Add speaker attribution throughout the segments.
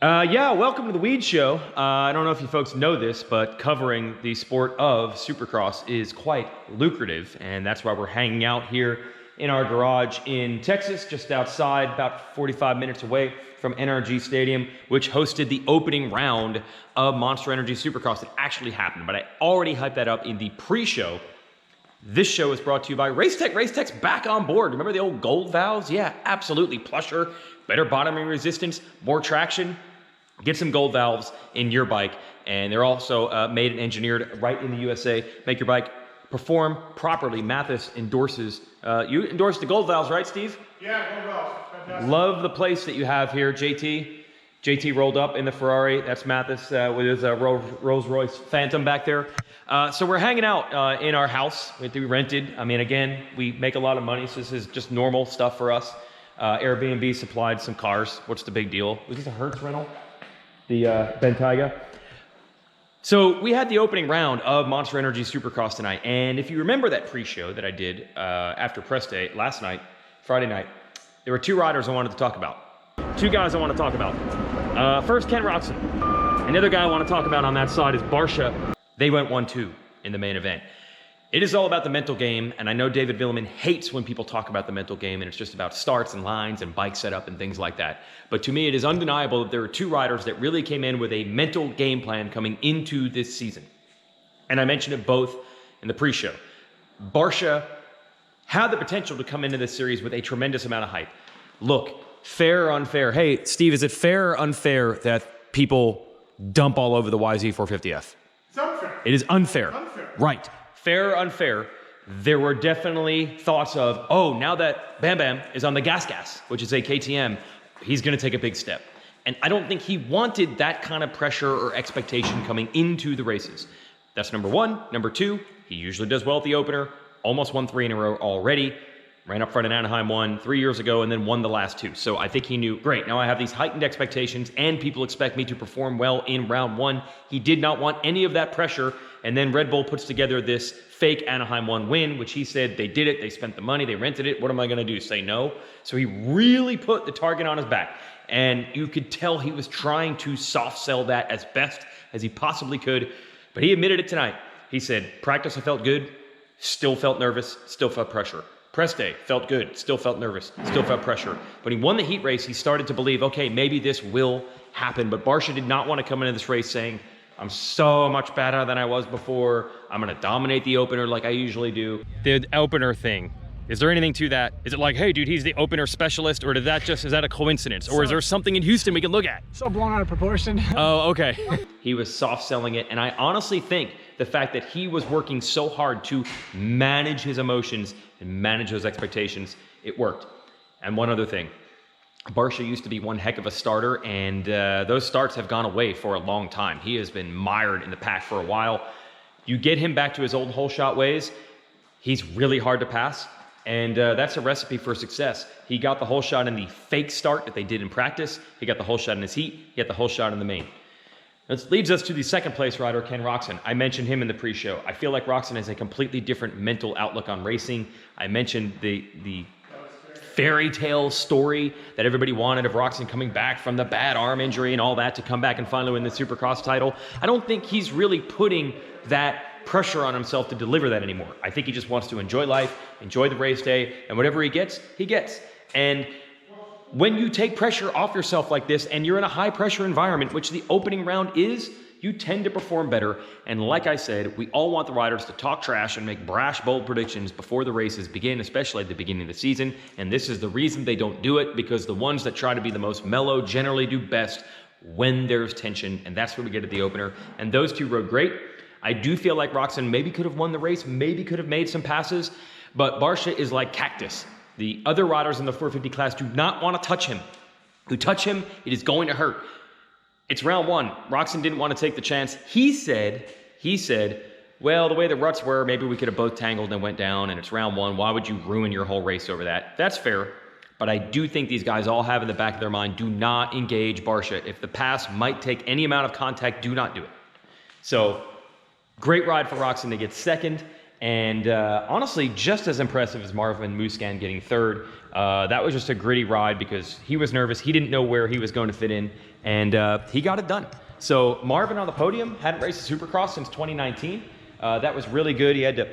Speaker 1: Yeah, welcome to the Weege Show. I don't know if you folks know this, but covering the sport of Supercross is quite lucrative, and that's why we're hanging out here in our garage in Texas, just outside, about 45 minutes away from NRG Stadium, which hosted the opening round of Monster Energy Supercross. It actually happened, but I already hyped that up in the pre-show. This show is brought to you by Racetech. Racetech's back on board. Remember the old gold valves? Yeah, absolutely. Plusher, better bottoming resistance, more traction. Get some gold valves in your bike, and they're also made and engineered right in the USA. Make your bike perform properly. Mathis endorses. You endorse the gold valves, right, Steve?
Speaker 2: Yeah, gold valves. Fantastic.
Speaker 1: Love the place that you have here, JT. JT rolled up in the Ferrari. That's Mathis with his Rolls Royce Phantom back there. So we're hanging out in our house. We rented. I mean, again, we make a lot of money, so this is just normal stuff for us. Airbnb supplied some cars. What's the big deal? Was this a Hertz rental? The Bentayga. So we had the opening round of Monster Energy Supercross tonight, and if you remember that pre-show that I did after press day last night, Friday night, there were two riders I wanted to talk about. Two guys I want to talk about. First, Ken Roczen. Another guy I want to talk about on that side is Barcia. They went 1-2 in the main event. It is all about the mental game, and I know David Villeman hates when people talk about the mental game, and it's just about starts and lines and bike setup and things like that. But to me, it is undeniable that there are two riders that really came in with a mental game plan coming into this season. And I mentioned it both in the pre-show. Barcia had the potential to come into this series with a tremendous amount of hype. Look, fair or unfair? Hey, Steve, is it fair or unfair that people dump all over the YZ450F?
Speaker 2: It's unfair.
Speaker 1: It is unfair.
Speaker 2: It's unfair.
Speaker 1: Right. Fair or unfair, there were definitely thoughts of, oh, now that Bam Bam is on the gas, which is a KTM, he's going to take a big step. And I don't think he wanted that kind of pressure or expectation coming into the races. That's number one. Number two, he usually does well at the opener, almost won 3 in a row already, ran up front in Anaheim 1 3 years ago, and then won the last 2. So I think he knew, great, now I have these heightened expectations, and people expect me to perform well in round 1. He did not want any of that pressure. And then Red Bull puts together this fake Anaheim 1 win, which he said they did it, they spent the money, they rented it. What am I going to do, say no? So he really put the target on his back. And you could tell he was trying to soft sell that as best as he possibly could. But he admitted it tonight. He said, practice, I felt good, still felt nervous, still felt pressure. Press day, felt good, still felt nervous, still felt pressure. When he won the heat race, he started to believe, okay, maybe this will happen. But Barcia did not want to come into this race saying, I'm so much better than I was before. I'm going to dominate the opener like I usually do. The opener thing, is there anything to that? Is it like, hey, dude, he's the opener specialist, or is that a coincidence? Or is there something in Houston we can look at?
Speaker 2: So blown out of proportion.
Speaker 1: Oh, okay. He was soft selling it, and I honestly think the fact that he was working so hard to manage his emotions and manage those expectations, it worked. And one other thing. Barcia used to be one heck of a starter, and those starts have gone away for a long time. He has been mired in the pack for a while. You get him back to his old hole shot ways, he's really hard to pass, and that's a recipe for success. He got the hole shot in the fake start that they did in practice. He got the hole shot in his heat. He got the hole shot in the main. This leads us to the second place rider, Ken Roczen. I mentioned him in the pre-show. I feel like Roczen has a completely different mental outlook on racing. I mentioned the fairy tale story that everybody wanted of Roczen coming back from the bad arm injury and all that to come back and finally win the Supercross title. I don't think he's really putting that pressure on himself to deliver that anymore. I think he just wants to enjoy life, enjoy the race day, and whatever he gets, he gets. And when you take pressure off yourself like this and you're in a high pressure environment, which the opening round is, you tend to perform better. And like I said, we all want the riders to talk trash and make brash, bold predictions before the races begin, especially at the beginning of the season. And this is the reason they don't do it, because the ones that try to be the most mellow generally do best when there's tension. And that's what we get at the opener. And those two rode great. I do feel like Roczen maybe could have won the race, maybe could have made some passes, but Barcia is like cactus. The other riders in the 450 class do not want to touch him. Who touch him, it is going to hurt. It's round 1. Roczen didn't want to take the chance. He said, well, the way the ruts were, maybe we could have both tangled and went down, and it's round 1. Why would you ruin your whole race over that? That's fair. But I do think these guys all have in the back of their mind, do not engage Barcia. If the pass might take any amount of contact, do not do it. So, great ride for Roczen to get second. And honestly, just as impressive as Marvin Musquin getting third. That was just a gritty ride because he was nervous. He didn't know where he was going to fit in, and he got it done. So Marvin on the podium, hadn't raced a Supercross since 2019. That was really good. He had to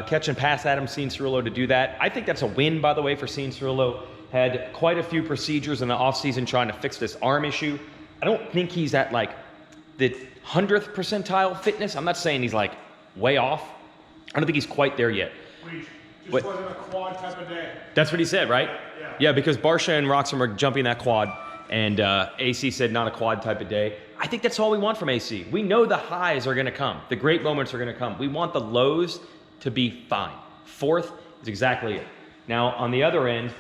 Speaker 1: catch and pass Adam Cianciarulo to do that. I think that's a win, by the way, for Cianciarulo. Had quite a few procedures in the offseason trying to fix this arm issue. I don't think he's at like the 100th percentile fitness. I'm not saying he's like way off. I don't think he's quite there yet.
Speaker 2: Just wasn't a quad type of day.
Speaker 1: That's what he said, right?
Speaker 2: Yeah.
Speaker 1: Yeah, because Barcia and Roczen were jumping that quad, and AC said not a quad type of day. I think that's all we want from AC. We know the highs are going to come. The great moments are going to come. We want the lows to be fine. Fourth is exactly it. Now, on the other end,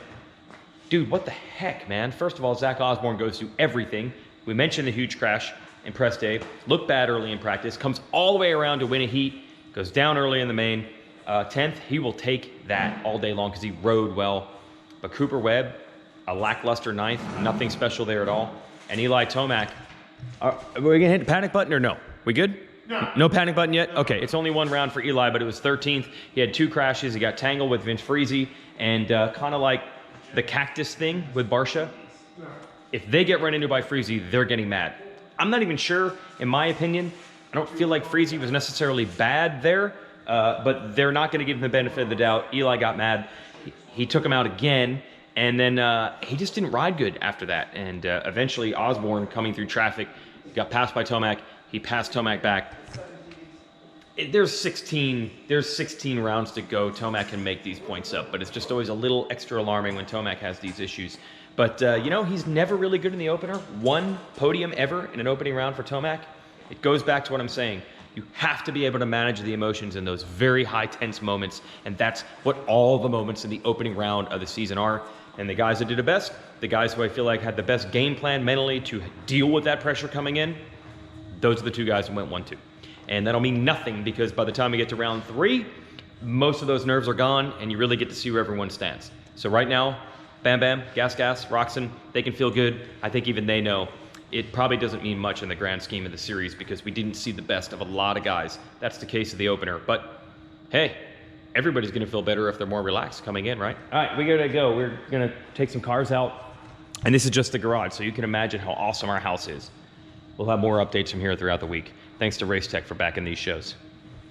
Speaker 1: dude, what the heck, man? First of all, Zach Osborne goes through everything. We mentioned the huge crash in press day. Looked bad early in practice. Comes all the way around to win a heat. Goes down early in the main. 10th, he will take that all day long because he rode well. But Cooper Webb, a lackluster 9th. Nothing special there at all. And Eli Tomac. Are we going to hit the panic button or no? We good?
Speaker 2: No.
Speaker 1: No panic button yet? Okay, it's only one round for Eli, but it was 13th. He had 2 crashes. He got tangled with Vince Friese. And kind of like the cactus thing with Barcia. If they get run into by Friese, they're getting mad. I'm not even sure, in my opinion. I don't feel like Friese was necessarily bad there, but they're not going to give him the benefit of the doubt. Eli got mad. He took him out again, and then he just didn't ride good after that. And eventually, Osborne, coming through traffic, got passed by Tomac. He passed Tomac back. There's 16 rounds to go. Tomac can make these points up, but it's just always a little extra alarming when Tomac has these issues. But, you know, he's never really good in the opener. 1 podium ever in an opening round for Tomac. It goes back to what I'm saying. You have to be able to manage the emotions in those very high tense moments, and that's what all the moments in the opening round of the season are. And the guys that did the best, the guys who I feel like had the best game plan mentally to deal with that pressure coming in, those are the 2 guys who went 1-2. And that'll mean nothing because by the time we get to round 3, most of those nerves are gone and you really get to see where everyone stands. So right now, Bam Bam, Gas Gas, Roczen, they can feel good. I think even they know it probably doesn't mean much in the grand scheme of the series because we didn't see the best of a lot of guys. That's the case of the opener. But hey, everybody's going to feel better if they're more relaxed coming in, right? All right, we got to go. We're going to take some cars out. And this is just the garage, so you can imagine how awesome our house is. We'll have more updates from here throughout the week. Thanks to Race Tech for backing these shows.